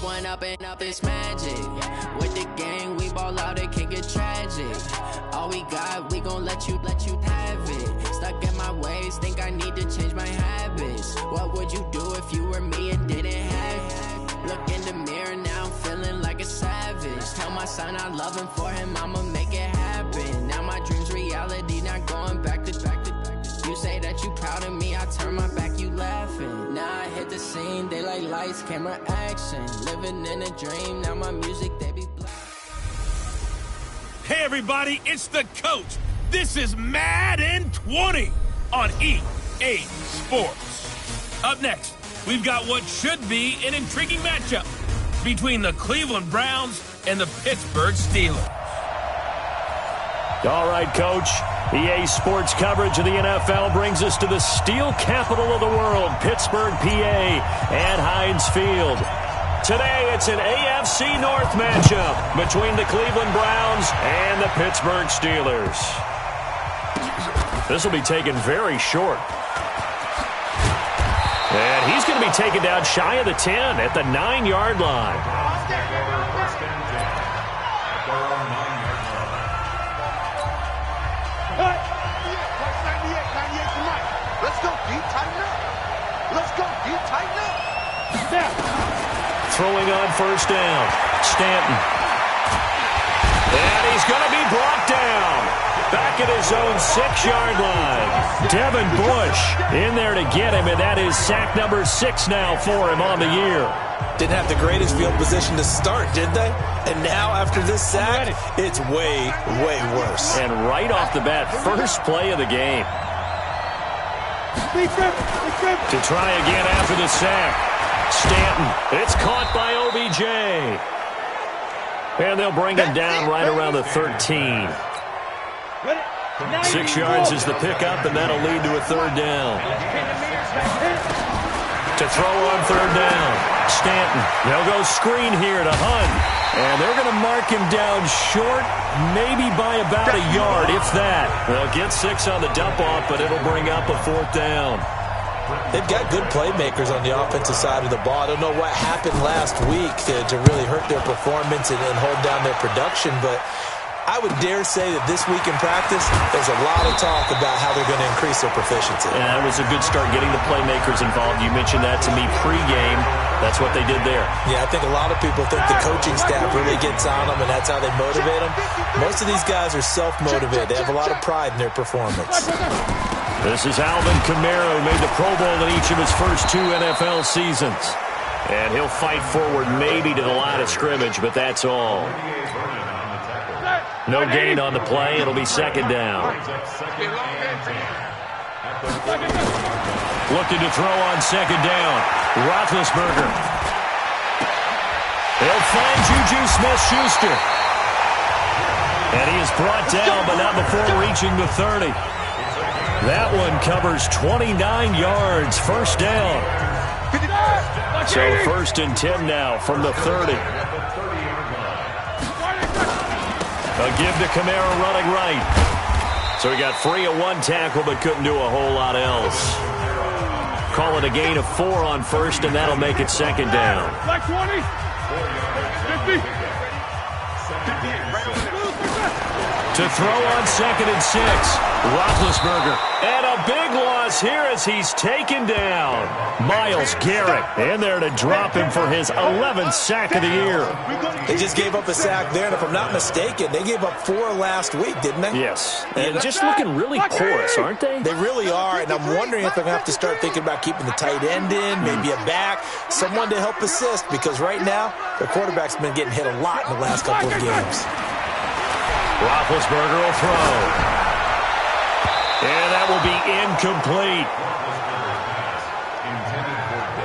one up and up, it's magic. With the gang, we ball out, it can get tragic. All we got, we gon' let you have it. Stuck in my ways, think I need to change my habits. What would you do if you were me and didn't have it? Look in the mirror, now I'm feeling like a savage. Tell my son I love him, for him I'ma make it happen. Now my dream's reality, not going back to. You say that you proud of me, I turn my back, you laughing. Now I hit the scene, they like lights, camera, action. Living in a dream, now my music, they be black. Hey everybody, it's the coach. This is Madden 20 on EA Sports. Up next, we've got what should be an intriguing matchup between the Cleveland Browns and the Pittsburgh Steelers. All right, Coach. EA Sports coverage of the NFL brings us to the steel capital of the world, Pittsburgh, PA, and Heinz Field. Today, it's an AFC North matchup between the Cleveland Browns and the Pittsburgh Steelers. This will be taken very short. And he's going to be taken down shy of the 10 at the 9-yard line. Throwing on first down, Stanton. And he's going to be brought down. Back at his own 6-yard line. Devin Bush in there to get him, and that is sack number 6 now for him on the year. Didn't have the greatest field position to start, did they? And now after this sack, it's way, way worse. And right off the bat, first play of the game. To try again after the sack. Stanton, it's caught by OBJ. And they'll bring him down right around the 13. 6 yards is the pickup, and that'll lead to a third down. To throw on third down, Stanton. They'll go screen here to Hunt. And they're going to mark him down short, maybe by about a yard, if that. They'll get 6 on the dump-off, but it'll bring up a fourth down. They've got good playmakers on the offensive side of the ball. I don't know what happened last week to really hurt their performance and hold down their production, but I would dare say that this week in practice, there's a lot of talk about how they're going to increase their proficiency. Yeah, that was a good start getting the playmakers involved. You mentioned that to me pregame. That's what they did there. Yeah, I think a lot of people think the coaching staff really gets on them, and that's how they motivate them. Most of these guys are self-motivated. They have a lot of pride in their performance. This is Alvin Kamara, who made the Pro Bowl in each of his first 2 NFL seasons. And he'll fight forward maybe to the line of scrimmage, but that's all. No gain on the play. It'll be second down. Looking to throw on second down. Roethlisberger. They'll find Juju Smith-Schuster. And he is brought down, but not before reaching the 30. That one covers 29 yards. First down. So first and 10 now from the 30. A give to Kamara running right. So he got free of 1 tackle but couldn't do a whole lot else. Call it a gain of 4 on first, and that'll make it second down. Like 20. 50. To throw on second and 6. Roethlisberger. And a big loss here as he's taken down. Myles Garrett in there to drop him for his 11th sack of the year. They just gave up a sack there, and if I'm not mistaken, they gave up 4 last week, didn't they? Yes. And just looking really porous, aren't they? They really are, and I'm wondering if they're going to have to start thinking about keeping the tight end in, maybe a back, someone to help assist, because right now, their quarterback's been getting hit a lot in the last couple of games. Roethlisberger will throw. And that will be incomplete.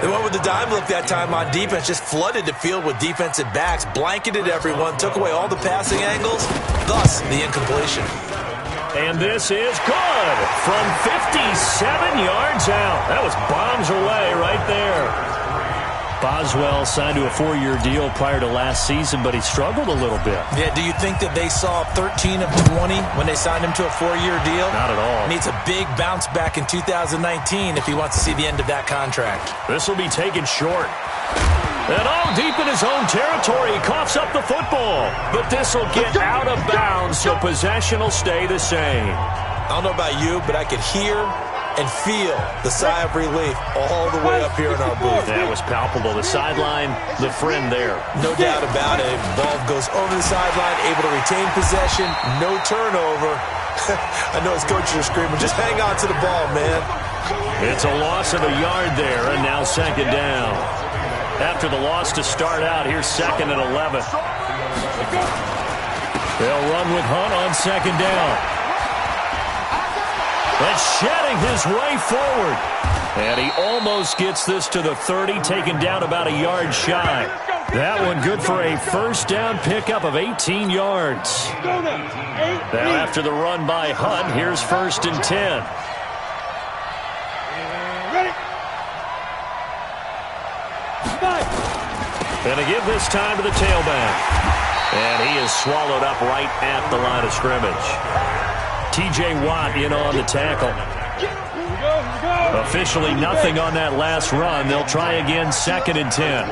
They went with the dime look that time on defense, just flooded the field with defensive backs, blanketed everyone, took away all the passing angles, thus the incompletion. And this is good from 57 yards out. That was bombs away right there. Boswell signed to a 4-year deal prior to last season, but he struggled a little bit. Yeah, do you think that they saw 13 of 20 when they signed him to a 4-year deal? Not at all. Needs a big bounce back in 2019 if he wants to see the end of that contract. This will be taken short. And oh, deep in his own territory. He coughs up the football. But this will get out of bounds, so possession will stay the same. I don't know about you, but I could hear and feel the sigh of relief all the way up here in our booth. That was palpable. The sideline, the friend there. No doubt about it. Ball goes over the sideline, able to retain possession, no turnover. I know his coaches are screaming, just hang on to the ball, man. It's a loss of a yard there, and now second down. After the loss to start out, here's 2nd and 11. They'll run with Hunt on second down. And shedding his way forward. And he almost gets this to the 30, taken down about a yard shy. That one good for a first down pickup of 18 yards. Now after the run by Hunt, here's 1st and 10. And they give this time to the tailback. And he is swallowed up right at the line of scrimmage. T.J. Watt in on the tackle. Officially nothing on that last run. They'll try again, 2nd and 10.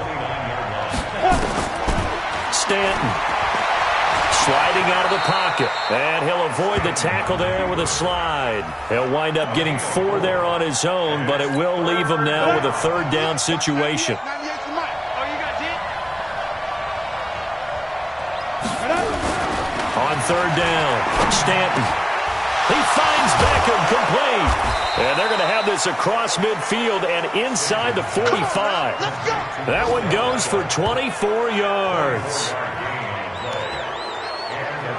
Stanton sliding out of the pocket. And he'll avoid the tackle there with a slide. He'll wind up getting 4 there on his own, but it will leave him now with a 3rd down situation. On 3rd down, Stanton. He finds Beckham complete. And they're going to have this across midfield and inside the 45. That one goes for 24 yards.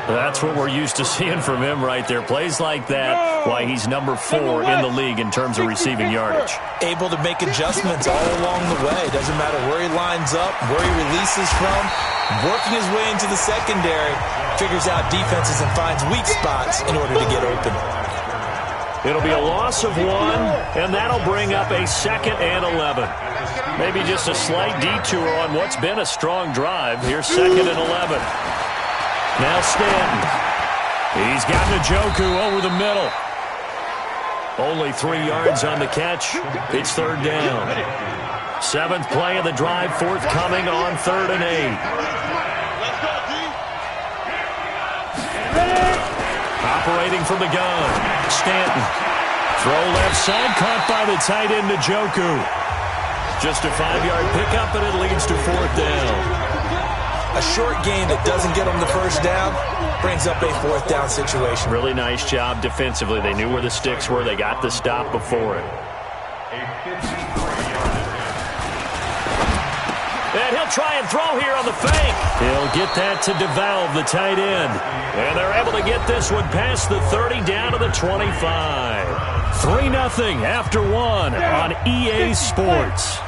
That's what we're used to seeing from him right there. Plays like that, why he's number 4 in the league in terms of receiving yardage. Able to make adjustments all along the way. Doesn't matter where he lines up, where he releases from. Working his way into the secondary, figures out defenses and finds weak spots in order to get open. It'll be a loss of 1, and that'll bring up a 2nd and 11. Maybe just a slight detour on what's been a strong drive. Here's 2nd and 11. Now Stanton. He's got Njoku over the middle. Only 3 yards on the catch. It's 3rd down. 7th play of the drive, forthcoming on 3rd and 8. Operating from the gun. Stanton. Throw left side, caught by the tight end Njoku. Just a 5-yard pickup, and it leads to 4th down. A short gain that doesn't get them the first down brings up a 4th down situation. Really nice job defensively. They knew where the sticks were. They got the stop before it. And he'll try and throw here on the fake. He'll get that to DeValve, the tight end. And they're able to get this one past the 30 down to the 25. 3-0 after 1 on EA Sports.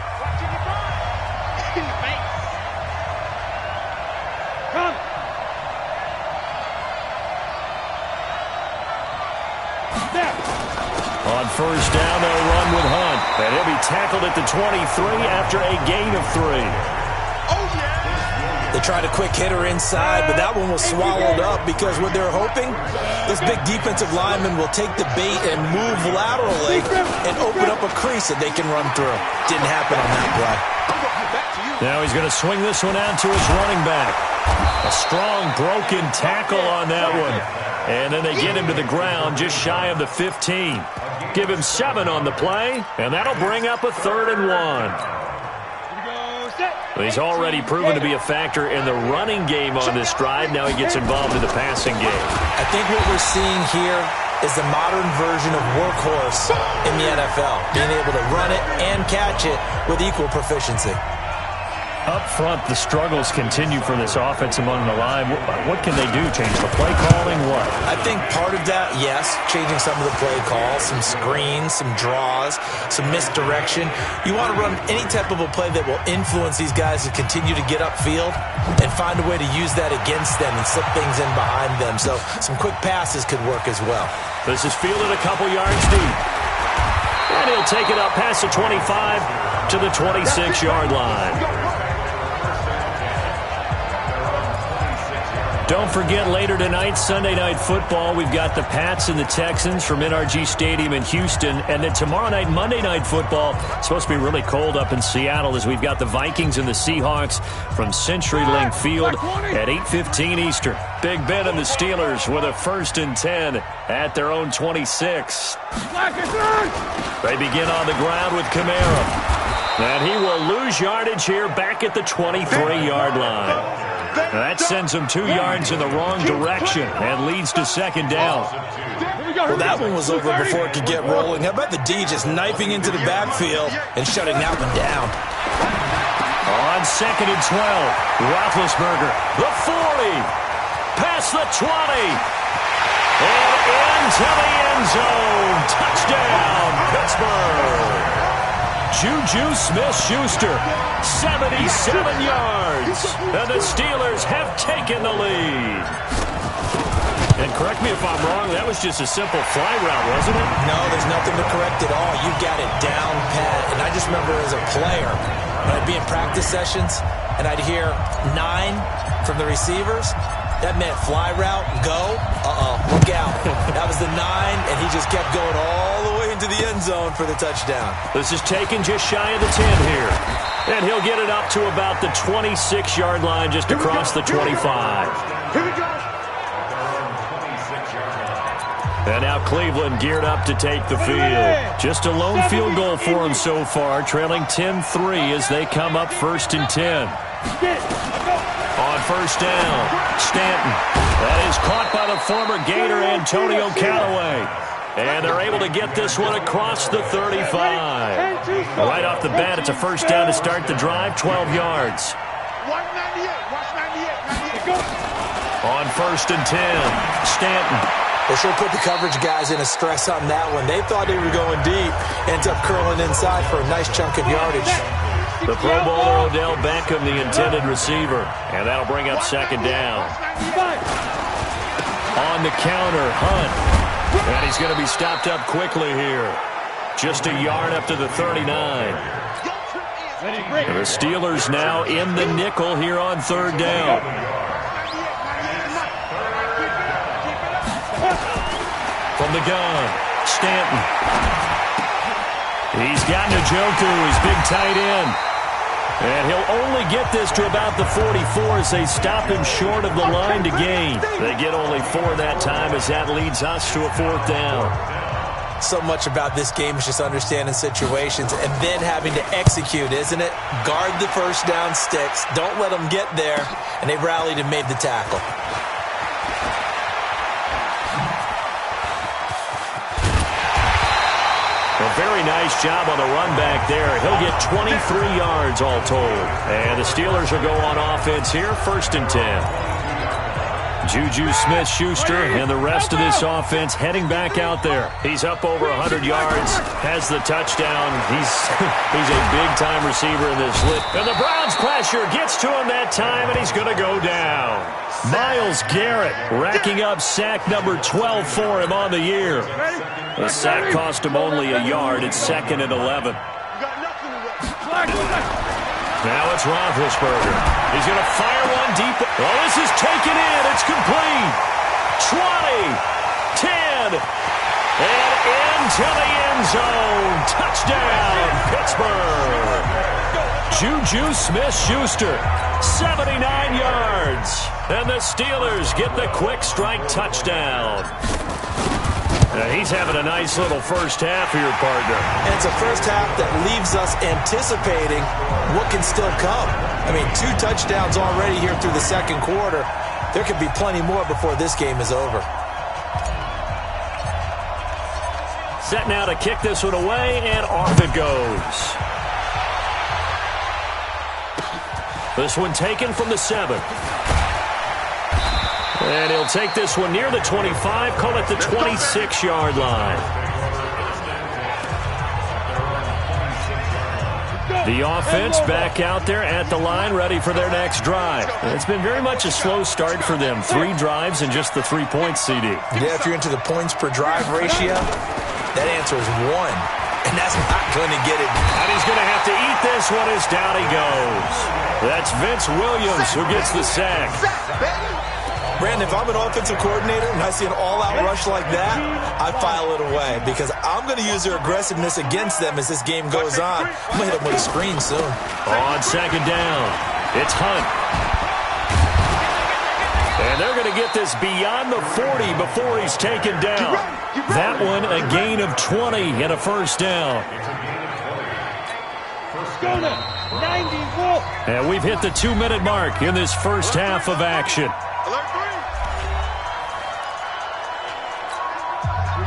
On 1st down, they'll run with Hunt. And he'll be tackled at the 23 after a gain of 3. They tried a quick hitter inside, but that one was swallowed up because what they're hoping, this big defensive lineman will take the bait and move laterally and open up a crease that they can run through. Didn't happen on that play. Now he's going to swing this one out to his running back. A strong broken tackle on that one. And then they get him to the ground just shy of the 15. Give him 7 on the play, and that'll bring up a 3rd and 1. He's already proven to be a factor in the running game on this drive. Now he gets involved in the passing game. I think what we're seeing here is the modern version of workhorse in the NFL. Being able to run it and catch it with equal proficiency. Up front, the struggles continue for this offense among the line. What can they do? Change the play calling? What? I think part of that, yes, changing some of the play calls, some screens, some draws, some misdirection. You want to run any type of a play that will influence these guys to continue to get upfield and find a way to use that against them and slip things in behind them. So some quick passes could work as well. This is fielded a couple yards deep. And he'll take it up past the 25 to the 26-yard line. Don't forget, later tonight, Sunday Night Football, we've got the Pats and the Texans from NRG Stadium in Houston. And then tomorrow night, Monday Night Football, it's supposed to be really cold up in Seattle as we've got the Vikings and the Seahawks from CenturyLink Field at 8:15 Eastern. Big Ben and the Steelers with a 1st and 10 at their own 26. They begin on the ground with Kamara. And he will lose yardage here back at the 23-yard line. That sends him 2 yards in the wrong direction and leads to 2nd down. Well, that one was over before it could get rolling. How about the D just knifing into the backfield and shutting that one down? On 2nd and 12, Roethlisberger, the 40, past the 20, and into the end zone. Touchdown, Pittsburgh. Juju Smith-Schuster, 77 yards, and the Steelers have taken the lead. And correct me if I'm wrong, that was just a simple fly route, wasn't it? No, there's nothing to correct at all. You got it down pat. And I just remember as a player, when I'd be in practice sessions, and I'd hear 9 from the receivers, that meant fly route, go, look out. That was the 9, and he just kept going all the way into the end zone for the touchdown. This is taken just shy of the 10 here. And he'll get it up to about the 26-yard line just across the 25. Here we go. And now Cleveland geared up to take the field. Just a lone field goal for him so far, trailing 10-3 as they come up 1st and 10. On 1st down, Stanton. That is caught by the former Gator Antonio Callaway. And they're able to get this one across the 35. Right off the bat, it's a 1st down to start the drive, 12 yards. Watch 98. On 1st and 10, Stanton. They sure put the coverage guys in a stress on that one. They thought they were going deep. Ends up curling inside for a nice chunk of yardage. The Pro Bowler Odell Beckham, the intended receiver. And that'll bring up 2nd down. On the counter, Hunt. And he's going to be stopped up quickly here. Just a yard up to the 39. And the Steelers now in the nickel here on 3rd down. From the gun, Stanton. He's got Njoku, his big tight end. And he'll only get this to about the 44 as they stop him short of the line to gain. They get only 4 that time as that leads us to a 4th down. So much about this game is just understanding situations and then having to execute, isn't it? Guard the 1st down sticks. Don't let them get there. And they rallied and made the tackle. A very nice job on the run back there. He'll get 23 yards all told. And the Steelers will go on offense here, 1st and 10. Juju Smith-Schuster and the rest of this offense heading back out there. He's up over 100 yards, has the touchdown. He's a big-time receiver in this lit. And the Browns pressure gets to him that time, and he's going to go down. Myles Garrett racking up sack number 12 for him on the year. The sack cost him only a yard. It's 2nd and 11. Now it's Roethlisberger. He's going to fire one deep. Oh, this is taken in. It's complete. 20, 10, and into the end zone. Touchdown, Pittsburgh. Juju Smith-Schuster, 79 yards. And the Steelers get the quick strike touchdown. He's having a nice little 1st half here, partner. And it's a 1st half that leaves us anticipating what can still come. I mean, 2 touchdowns already here through the 2nd quarter. There could be plenty more before this game is over. Set now to kick this one away, and off it goes. This one taken from the 7. And he'll take this one near the 25, call it the 26-yard line. The offense back out there at the line, ready for their next drive. And it's been very much a slow start for them. 3 drives and just the 3 points, CD. Yeah, if you're into the points per drive ratio, that answer is 1. And that's not going to get it. And he's going to have to eat this one as down he goes. That's Vince Williams who gets the sack. Brandon, if I'm an offensive coordinator and I see an all-out rush like that, I file it away because I'm going to use their aggressiveness against them as this game goes on. I'm going to hit them with a screen soon. On second down, it's Hunt. And they're going to get this beyond the 40 before he's taken down. That one a gain of 20 and a first down. And we've hit the 2-minute mark in this first half of action.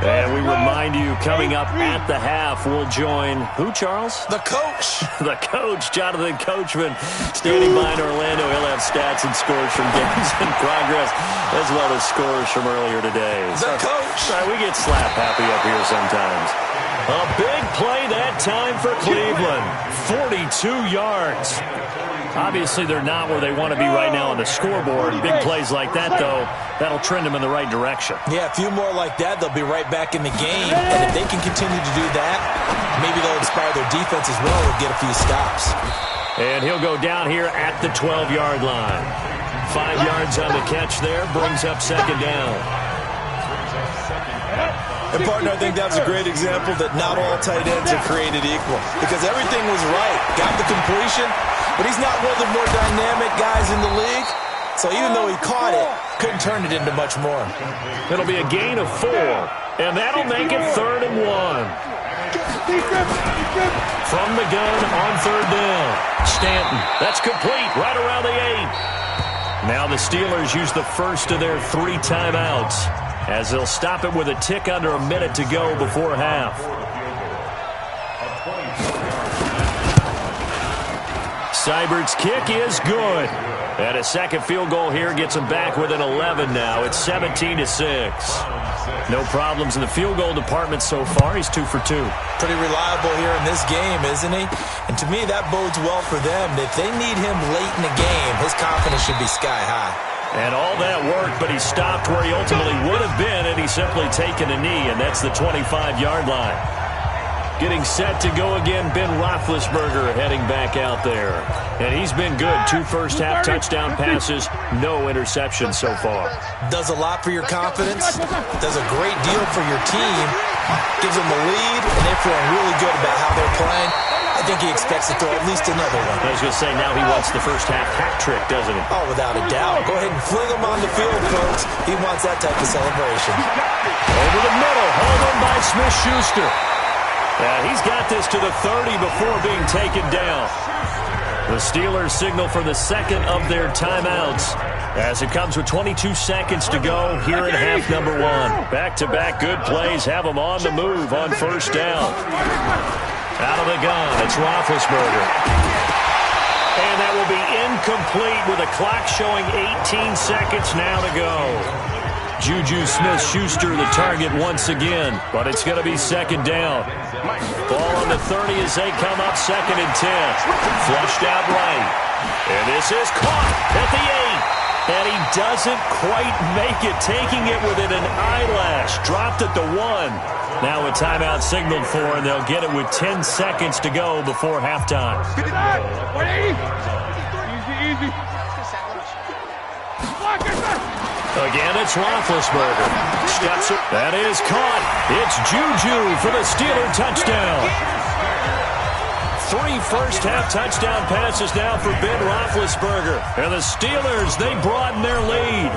And we remind you, coming up at the half, we'll join who, Charles? The coach. The coach, Jonathan Coachman, standing by in Orlando. He'll have stats and scores from games in progress, as well as scores from earlier today. The coach. We get slap happy up here sometimes. A big play that time for Cleveland. 42 yards. Obviously, they're not where they want to be right now on the scoreboard. Big plays like that, though, that'll trend them in the right direction. Yeah, a few more like that, they'll be right back in the game. And if they can continue to do that, maybe they'll inspire their defense as well and get a few stops. And he'll go down here at the 12-yard line. 5 yards on the catch there, brings up second down. And, partner, I think that was a great example that not all tight ends are created equal. Because everything was right. Got the completion, but he's not one of the more dynamic guys in the league. So even though he caught it, couldn't turn it into much more. It'll be a gain of 4, and that'll make it 3rd and 1. From the gun on 3rd down. Stanton, that's complete, right around the 8. Now the Steelers use the first of their 3 timeouts, as they'll stop it with a tick under a minute to go before half. Seibert's kick is good. And a second field goal here gets them back within 11 now. It's 17-6. No problems in the field goal department so far. He's 2 for 2. Pretty reliable here in this game, isn't he? And to me, that bodes well for them. If they need him late in the game, his confidence should be sky high. And all that worked, but he stopped where he ultimately would have been, and he's simply taken a knee, and that's the 25-yard line. Getting set to go again, Ben Roethlisberger heading back out there. And he's been good. 2 first-half touchdown passes, no interceptions so far. Does a lot for your confidence. Does a great deal for your team. Gives them the lead, and they're feeling really good about how they're playing. I think he expects to throw at least another one. I was going to say, now he wants the first-half hat trick, doesn't he? Oh, without a doubt. Go ahead and fling him on the field, folks. He wants that type of celebration. Over the middle, hauled in by Smith-Schuster. He's got this to the 30 before being taken down. The Steelers signal for the second of their timeouts as it comes with 22 seconds to go here in half number 1. Back-to-back good plays have them on the move on first down. Out of the gun, it's Roethlisberger. And that will be incomplete with a clock showing 18 seconds now to go. Juju Smith-Schuster the target once again, but it's going to be second down. Ball on the 30 as they come up, 2nd and 10. Flushed out right. And this is caught at the 8. And he doesn't quite make it, taking it within an eyelash. Dropped at the 1. Now a timeout signaled for, and they'll get it with 10 seconds to go before halftime. Easy. Again, it's Roethlisberger. Steps it. That is caught. It's Juju for the Steeler touchdown. 3 first-half touchdown passes now for Ben Roethlisberger. And the Steelers, they broaden their lead.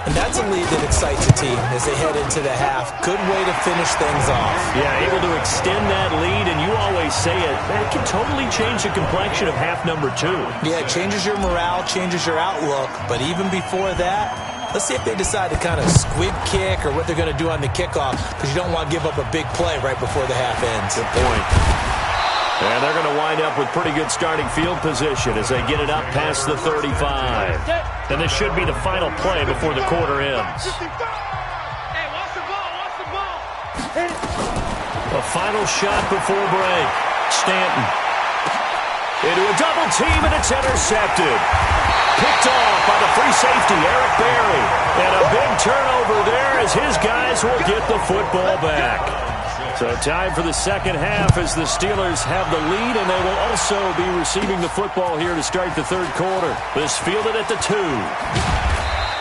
And that's a lead that excites a team as they head into the half. Good way to finish things off. Yeah, able to extend that lead, and you always say it, that can totally change the complexion of half number 2. Yeah, it changes your morale, changes your outlook. But even before that, let's see if they decide to kind of squib kick or what they're going to do on the kickoff, because you don't want to give up a big play right before the half ends. Good point. And they're going to wind up with pretty good starting field position as they get it up past the 35. And this should be the final play before the quarter ends. A final shot before break. Stanton into a double team, and it's intercepted. Picked off by the free safety, Eric Berry. And a big turnover there as his guys will get the football back. So time for the second half as the Steelers have the lead, and they will also be receiving the football here to start the third quarter. This fielded at the 2.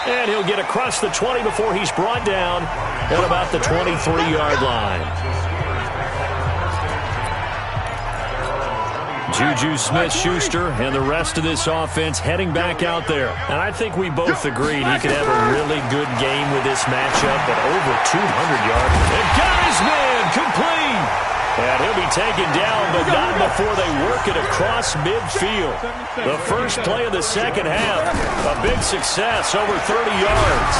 And he'll get across the 20 before he's brought down at about the 23-yard line. Juju Smith-Schuster and the rest of this offense heading back out there. And I think we both agreed he could have a really good game with this matchup, but over 200 yards. And got his man complete. And he'll be taken down, but not before they work it across midfield. The first play of the second half, a big success, over 30 yards.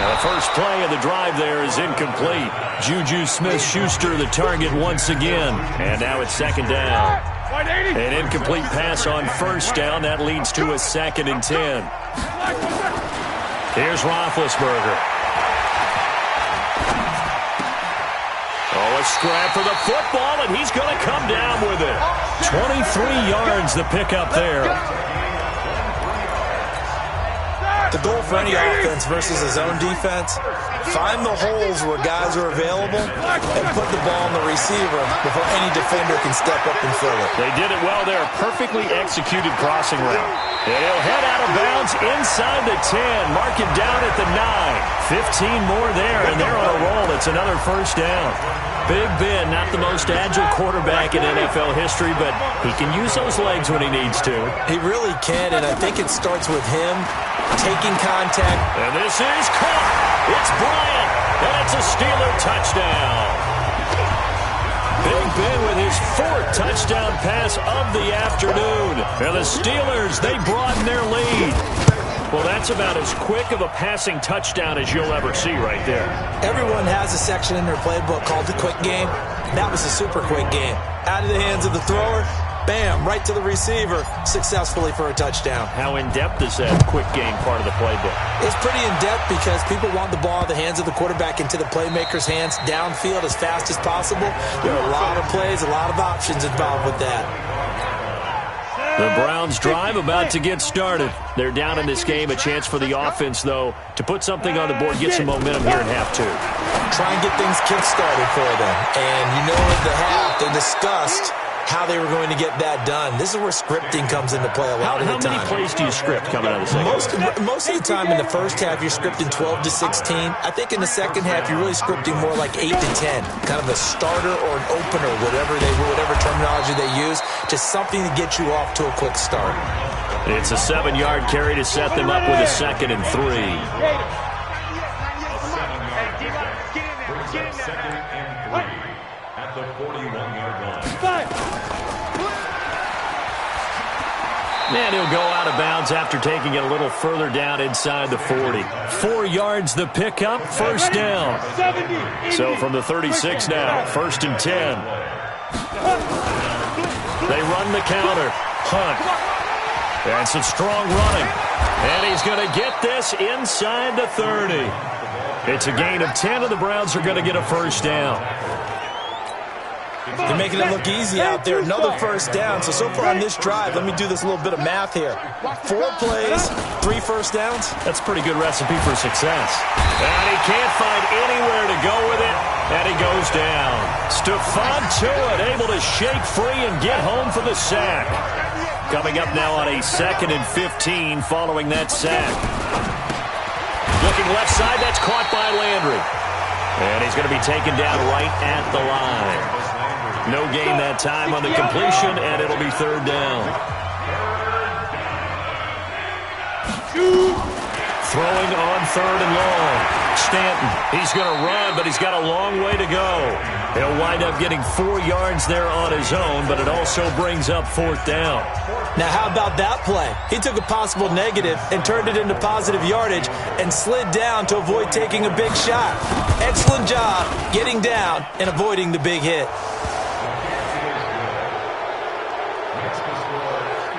Now the first play of the drive there is incomplete. Juju Smith-Schuster the target once again. And now it's second down. An incomplete pass on first down. That leads to a 2nd and 10. Here's Roethlisberger. Oh, a scrap for the football, and he's going to come down with it. 23 yards the pickup there. The goal for any offense versus his own defense, find the holes where guys are available and put the ball on the receiver before any defender can step up and fill it. They did it well there. Perfectly executed crossing route. And he'll head out of bounds inside the 10. Mark him down at the 9. 15 more there, and they're on a roll. It's another first down. Big Ben, not the most agile quarterback in NFL history, but he can use those legs when he needs to. He really can, and I think it starts with him taking contact. And this is caught. It's Bryant, and it's a Steeler touchdown. Big Ben with his 4th touchdown pass of the afternoon. And the Steelers, they broaden their lead. Well, that's about as quick of a passing touchdown as you'll ever see right there. Everyone has a section in their playbook called the quick game. That was a super quick game. Out of the hands of the thrower, bam, right to the receiver, successfully for a touchdown. How in-depth is that quick game part of the playbook? It's pretty in-depth because people want the ball in the hands of the quarterback into the playmaker's hands downfield as fast as possible. There are a lot of plays, a lot of options involved with that. The Browns drive about to get started. They're down in this game. A chance for the offense, though, to put something on the board, get some momentum here in half 2. Try and get things kick-started for them. And you know at the half they discussed how they were going to get that done. This is where scripting comes into play a lot of the time. How many plays do you script coming out of the second half? Most of the time in the first half, you're scripting 12 to 16. I think in the second half, you're really scripting more like 8 to 10. Kind of a starter or an opener, whatever terminology they use. Just something to get you off to a quick start. It's a 7-yard carry to set them up with a 2nd and 3. And he'll go out of bounds after taking it a little further down inside the 40. 4 yards the pickup, first down. So from the 36 now, 1st and 10. They run the counter. Hunt. And some strong running. And he's going to get this inside the 30. It's a gain of 10, and the Browns are going to get a first down. They're making it look easy out there. Another first down. So far on this drive, let me do this little bit of math here. 4 plays, 3 first downs. That's a pretty good recipe for success. And he can't find anywhere to go with it, and he goes down. Stephon Tuitt able to shake free and get home for the sack. Coming up now on a 2nd and 15 following that sack. Looking left side, that's caught by Landry. And he's going to be taken down right at the line. No gain that time on the completion, and it'll be 3rd down. Throwing on 3rd and long. Stanton, he's going to run, but he's got a long way to go. He'll wind up getting 4 yards there on his own, but it also brings up 4th down. Now, how about that play? He took a possible negative and turned it into positive yardage and slid down to avoid taking a big shot. Excellent job getting down and avoiding the big hit.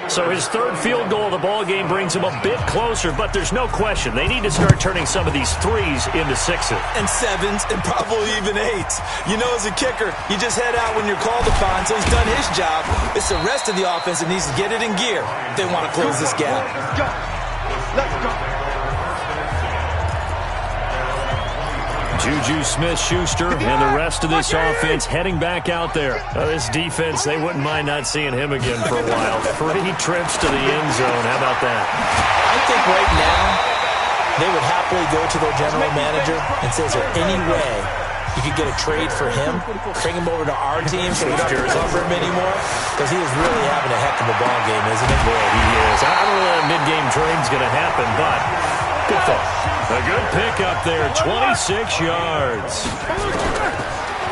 So his 3rd field goal of the ball game brings him a bit closer, but there's no question they need to start turning some of these 3s into 6s. And 7s and probably even 8s. You know, as a kicker, you just head out when you're called upon, so he's done his job. It's the rest of the offense that needs to get it in gear if they want to close this gap. Let's go. Juju Smith-Schuster and the rest of this offense heading back out there. This defense, they wouldn't mind not seeing him again for a while. 3 trips to the end zone. How about that? I think right now they would happily go to their general manager and say, is there any way you could get a trade for him, bring him over to our team so we don't have to cover him anymore? Because he is really having a heck of a ball game, isn't he? Boy, he is. I don't know that a mid-game trade's going to happen, but good thought. A good pickup there, 26 yards.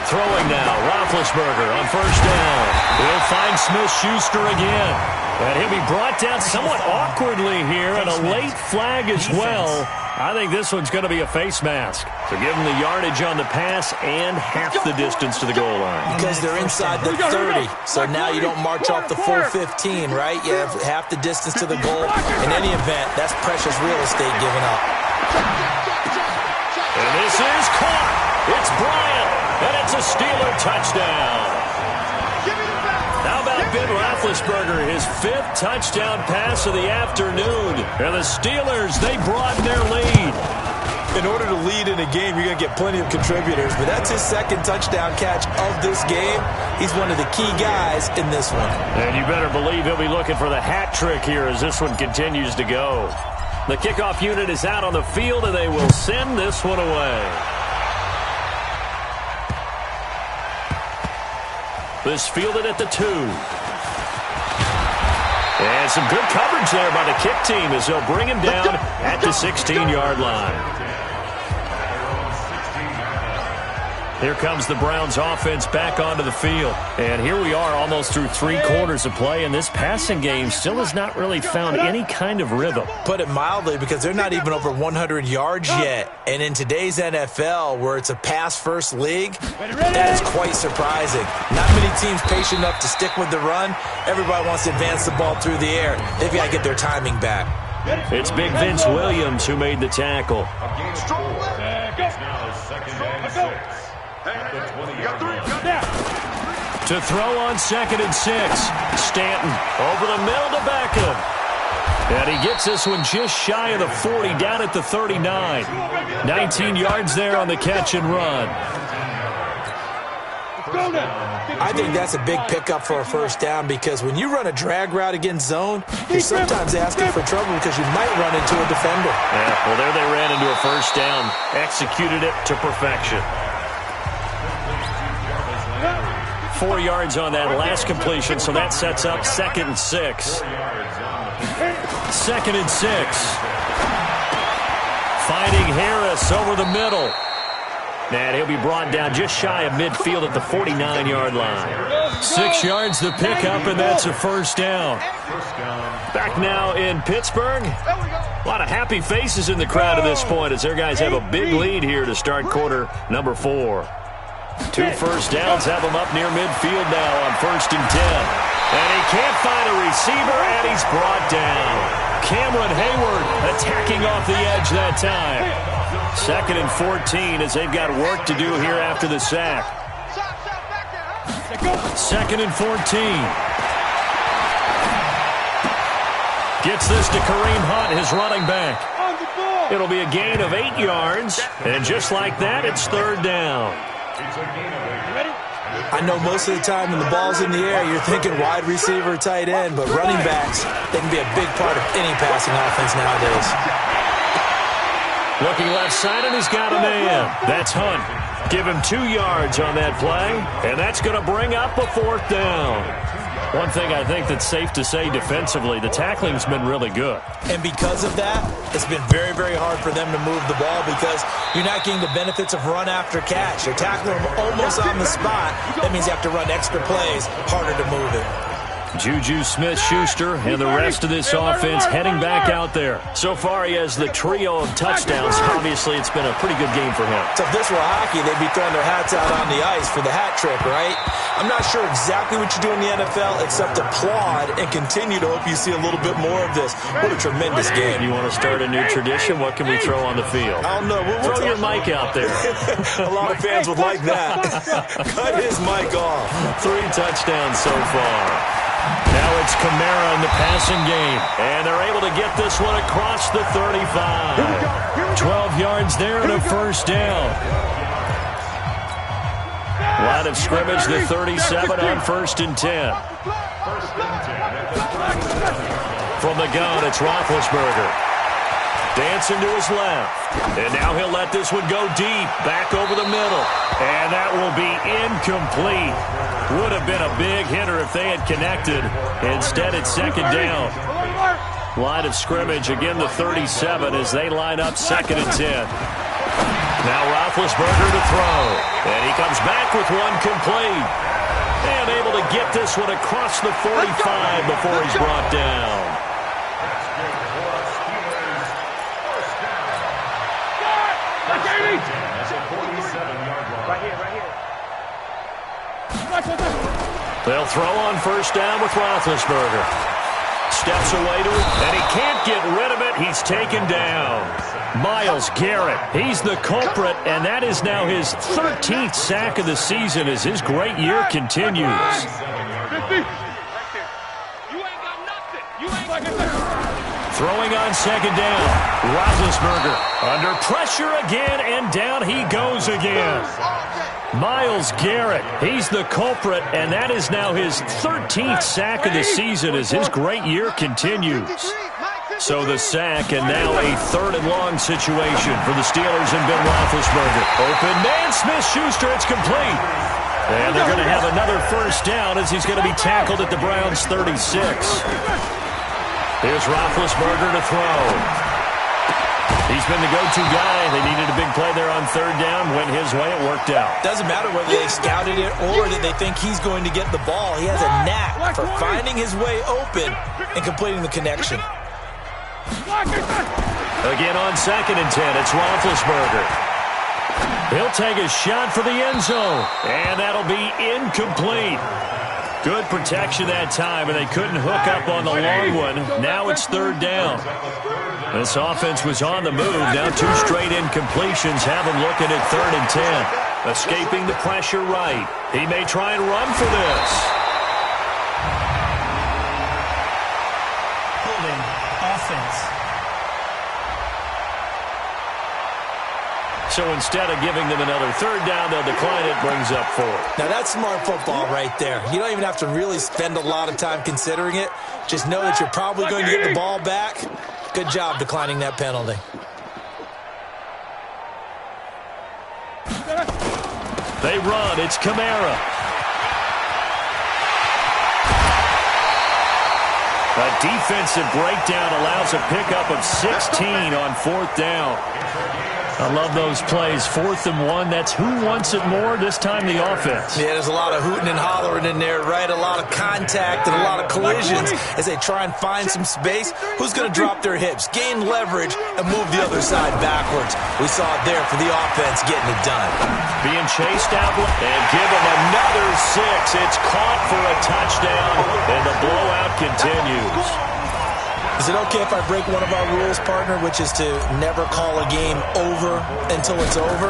Throwing now, Roethlisberger on first down. He'll find Smith-Schuster again. And he'll be brought down somewhat awkwardly here, and a late flag as well. I think this one's going to be a face mask. So give them the yardage on the pass and half the distance to the goal line. Because they're inside the 30, so now you don't march off the full 15, right? You have half the distance to the goal. In any event, that's precious real estate given up. And this is caught. It's Bryant, and it's a Steeler touchdown. How about Ben Roethlisberger, his 5th touchdown pass of the afternoon. And the Steelers, they broaden their lead. In order to lead in a game, you're going to get plenty of contributors, but that's his 2nd touchdown catch of this game. He's one of the key guys in this one. And you better believe he'll be looking for the hat trick here as this one continues to go. The kickoff unit is out on the field, and they will send this one away. This fielded at the 2. And some good coverage there by the kick team as they'll bring him down at the 16-yard line. Here comes the Browns offense back onto the field. And here we are almost through 3 quarters of play, and this passing game still has not really found any kind of rhythm. Put it mildly, because they're not even over 100 yards yet. And in today's NFL, where it's a pass-first league, that is quite surprising. Not many teams patient enough to stick with the run. Everybody wants to advance the ball through the air. They've got to get their timing back. It's Big Vince Williams who made the tackle. To throw on 2nd and 6. Stanton over the middle to Beckham. And he gets this one just shy of the 40, down at the 39. 19 yards there on the catch and run. I think that's a big pickup for a first down, because when you run a drag route against zone, you're sometimes asking for trouble because you might run into a defender. Yeah, well, there they ran into a first down. Executed it to perfection. 4 yards on that last completion, so that sets up 2nd and 6. 2nd and 6. Finding Harris over the middle. And he'll be brought down just shy of midfield at the 49-yard line. 6 yards to pick up, and that's a first down. Back now in Pittsburgh. A lot of happy faces in the crowd at this point as their guys have a big lead here to start quarter number 4. 2 first downs have them up near midfield now on 1st and 10. And he can't find a receiver, and he's brought down. Cameron Hayward attacking off the edge that time. 2nd and 14 as they've got work to do here after the sack. 2nd and 14. Gets this to Kareem Hunt, his running back. It'll be a gain of 8 yards, and just like that, it's 3rd down. I know most of the time when the ball's in the air, you're thinking wide receiver, tight end, but running backs, they can be a big part of any passing offense nowadays. Looking left side, and he's got a man. That's Hunt. Give him 2 yards on that play, and that's going to bring up a 4th down. One thing I think that's safe to say defensively, the tackling's been really good. And because of that, it's been very, very hard for them to move the ball because you're not getting the benefits of run after catch. You're tackling them almost on the spot. That means you have to run extra plays, harder to move it. Juju Smith-Schuster and the rest of this offense heading back out there. So far, he has the trio of touchdowns. Obviously, it's been a pretty good game for him. So if this were hockey, they'd be throwing their hats out on the ice for the hat trick, right? I'm not sure exactly what you do in the NFL except applaud and continue to hope you see a little bit more of this. What a tremendous game. You want to start a new tradition? What can we throw on the field? I don't know. Throw your mic out there. A lot of fans would like that. Cut his mic off. 3 touchdowns so far. Now it's Kamara in the passing game. And they're able to get this one across the 35. 12 yards there and a first down. Line of scrimmage, the 37 on 1st and 10. From the gun, it's Roethlisberger. Dancing to his left. And now he'll let this one go deep. Back over the middle. And that will be incomplete. Would have been a big hitter if they had connected. Instead, it's second down. Line of scrimmage, again the 37 as they line up 2nd and 10. Now Roethlisberger to throw. And he comes back with one complete. And able to get this one across the 45 before he's brought down. They'll throw on first down with Roethlisberger. Steps away to it, and he can't get rid of it. He's taken down. Myles Garrett, he's the culprit, and that is now his 13th sack of the season as his great year continues. Throwing on second down. Roethlisberger under pressure again, and down he goes again. Myles Garrett, he's the culprit, and that is now his 13th sack of the season as his great year continues. So the sack, and now a 3rd and long situation for the Steelers and Ben Roethlisberger. Open man, Smith-Schuster, it's complete. And they're going to have another first down as he's going to be tackled at the Browns' 36. Here's Roethlisberger to throw. He's been the go-to guy. They needed a big play there on 3rd down. Went his way. It worked out. Doesn't matter whether they scouted it or that they think he's going to get the ball. He has a knack for finding his way open and completing the connection. Again on 2nd and 10. It's Roethlisberger. He'll take a shot for the end zone. And that'll be incomplete. Good protection that time, and they couldn't hook up on the long one. Now it's 3rd down. This offense was on the move. Now 2 straight incompletions have them looking at 3rd and 10. Escaping the pressure right. He may try and run for this. Holding offense. So instead of giving them another 3rd down, they'll decline it, brings up 4. Now that's smart football right there. You don't even have to really spend a lot of time considering it. Just know that you're probably going to get the ball back. Good job declining that penalty. They run. It's Kamara. A defensive breakdown allows a pickup of 16 on 4th down. I love those plays. 4th and 1. That's who wants it more, this time the offense. Yeah, there's a lot of hooting and hollering in there, right? A lot of contact and a lot of collisions as they try and find some space. Who's going to drop their hips, gain leverage, and move the other side backwards? We saw it there for the offense getting it done. Being chased out and give him another 6. It's caught for a touchdown, and the blowout continues. Is it okay if I break one of our rules, partner, which is to never call a game over until it's over?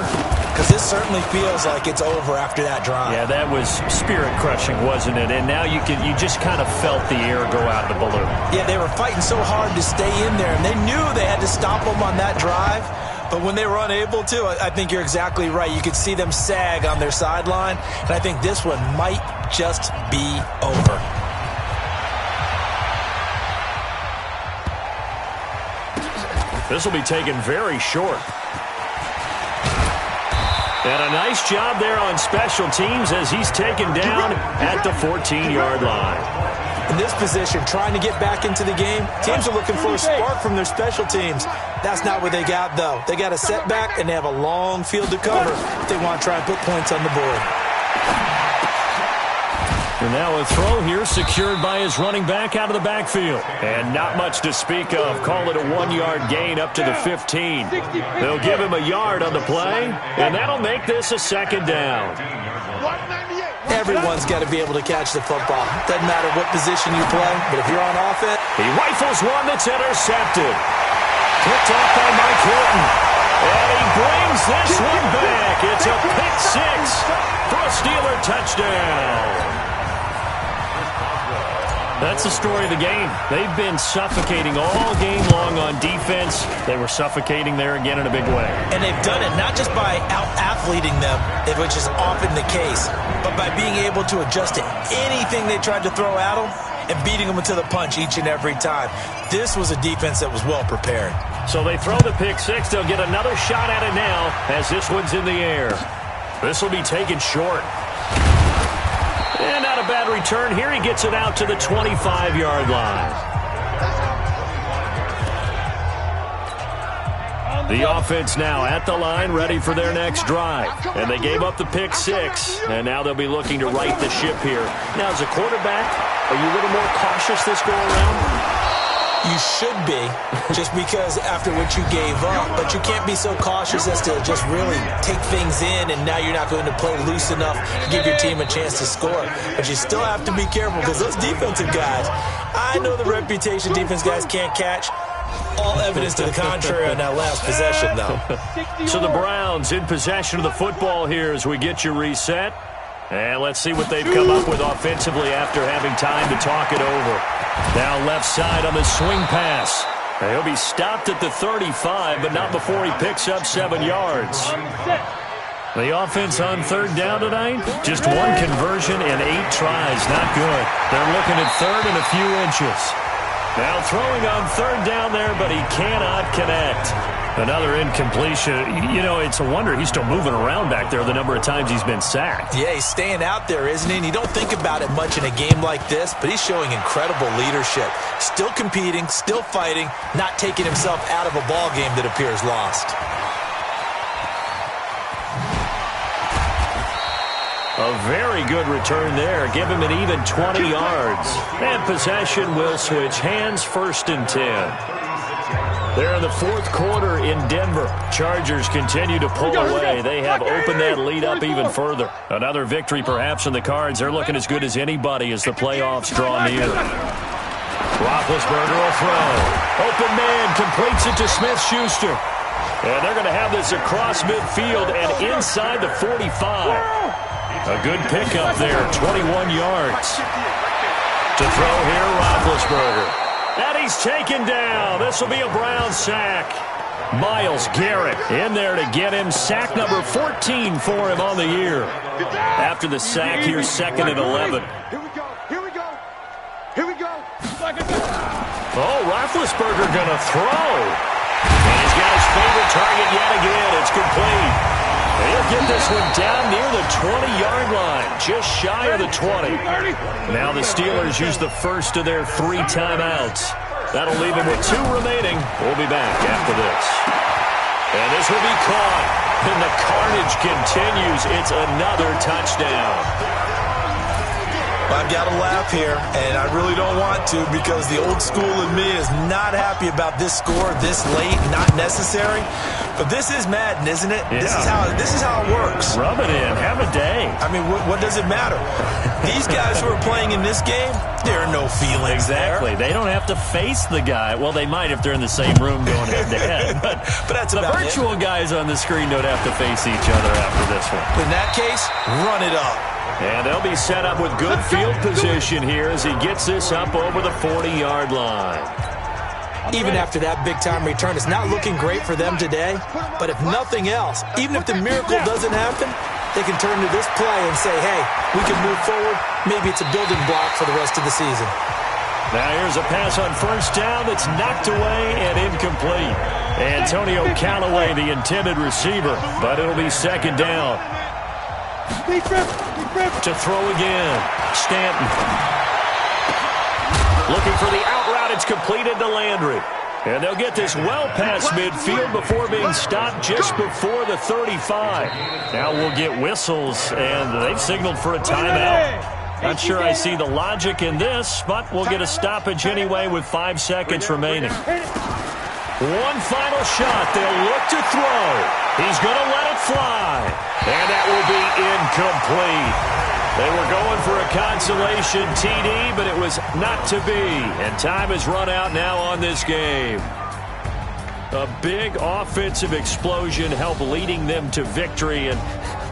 Because this certainly feels like it's over after that drive. Yeah, that was spirit-crushing, wasn't it? And now you just kind of felt the air go out of the balloon. Yeah, they were fighting so hard to stay in there, and they knew they had to stop them on that drive. But when they were unable to, I think you're exactly right. You could see them sag on their sideline, and I think this one might just be over. This will be taken very short. And a nice job there on special teams as he's taken down at the 14-yard line. In this position, trying to get back into the game, teams are looking for a spark from their special teams. That's not what they got, though. They got a setback, and they have a long field to cover if they want to try and put points on the board. And now a throw here secured by his running back out of the backfield. And not much to speak of. Call it a 1-yard gain up to the 15. They'll give him a yard on the play, and that'll make this a 2nd down. Everyone's got to be able to catch the football. Doesn't matter what position you play, but if you're on offense. He rifles one that's intercepted. Picked off by Mike Hilton. And he brings this one back. It's a pick 6 for a Steeler touchdown. That's the story of the game. They've been suffocating all game long on defense. They were suffocating there again in a big way. And they've done it not just by out-athleting them, which is often the case, but by being able to adjust to anything they tried to throw at them and beating them to the punch each and every time. This was a defense that was well prepared. So they throw the pick six. They'll get another shot at it now as this one's in the air. This will be taken short. And not a bad return here. He gets it out to the 25-yard line. The offense now at the line, ready for their next drive. And they gave up the pick six, and now they'll be looking to right the ship here. Now, as a quarterback, are you a little more cautious this go-around? You should be, just because after what you gave up, but you can't be so cautious as to just really take things in, and now you're not going to play loose enough to give your team a chance to score. But you still have to be careful because those defensive guys, I know the reputation defense guys can't catch. All evidence to the contrary on that last possession, though. So the Browns in possession of the football here as we get you reset. And let's see what they've come up with offensively after having time to talk it over. Now left side on the swing pass. He'll be stopped at the 35, but not before he picks up 7 yards. The offense on third down tonight, just one conversion and 8 tries. Not good. They're looking at third and a few inches. Now throwing on third down there, but he cannot connect. Another incompletion. You know, it's a wonder he's still moving around back there the number of times he's been sacked. Yeah, he's staying out there, isn't he? And you don't think about it much in a game like this, but he's showing incredible leadership. Still competing, still fighting, not taking himself out of a ball game that appears lost. A very good return there. Give him an even 20 yards. And possession will switch hands, 1st and 10. They're in the 4th quarter in Denver. Chargers continue to pull away. They have opened that lead up even further. Another victory perhaps in the cards. They're looking as good as anybody as the playoffs draw near. Roethlisberger will throw. Open man completes it to Smith-Schuster. And they're going to have this across midfield and inside the 45. A good pickup there, 21 yards. To throw here, Roethlisberger. And he's taken down. This will be a Brown sack. Myles Garrett in there to get him. Sack number 14 for him on the year. After the sack, here's 2nd and 11. Here we go. Here we go. Here we go. Oh, Roethlisberger going to throw. And he's got his favorite target yet again. It's complete. He'll get this one down near the 20-yard line, just shy of the 20. Now the Steelers use the first of their 3 timeouts. That'll leave them with 2 remaining. We'll be back after this. And this will be caught. And the carnage continues. It's another touchdown. I've got to laugh here, and I really don't want to because the old school in me is not happy about this score this late, not necessary. But this is Madden, isn't it? Yeah. This is how it works. Rub it in. Have a day. I mean, what does it matter? These guys who are playing in this game, there are no feelings Exactly. there. They don't have to face the guy. Well, they might if they're in the same room going head-to-head. But that's the about virtual guys on the screen don't have to face each other after this one. In that case, run it up. And they'll be set up with good field position here as he gets this up over the 40-yard line. Even after that big-time return, it's not looking great for them today. But if nothing else, even if the miracle doesn't happen, they can turn to this play and say, hey, we can move forward. Maybe it's a building block for the rest of the season. Now here's a pass on 1st down that's knocked away and incomplete. Antonio Callaway, the intended receiver, but it'll be 2nd down. To throw again. Stanton. Looking for the out route. It's completed to Landry. And they'll get this well past midfield before being stopped just before the 35. Now we'll get whistles, and they've signaled for a timeout. Not sure I see the logic in this, but we'll get a stoppage anyway with 5 seconds remaining. One final shot. They'll look to throw. He's going to let it fly. And that will be incomplete. They were going for a consolation TD, but it was not to be. And time has run out now on this game. A big offensive explosion helped leading them to victory. And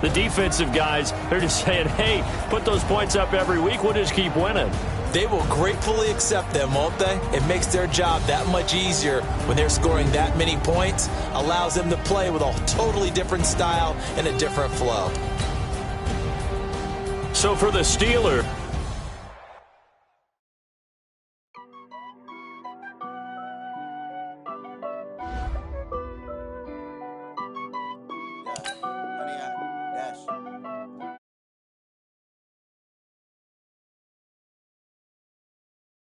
the defensive guys, they're just saying, hey, put those points up every week. We'll just keep winning. They will gratefully accept them, won't they? It makes their job that much easier when they're scoring that many points. Allows them to play with a totally different style and a different flow. So for the Steelers,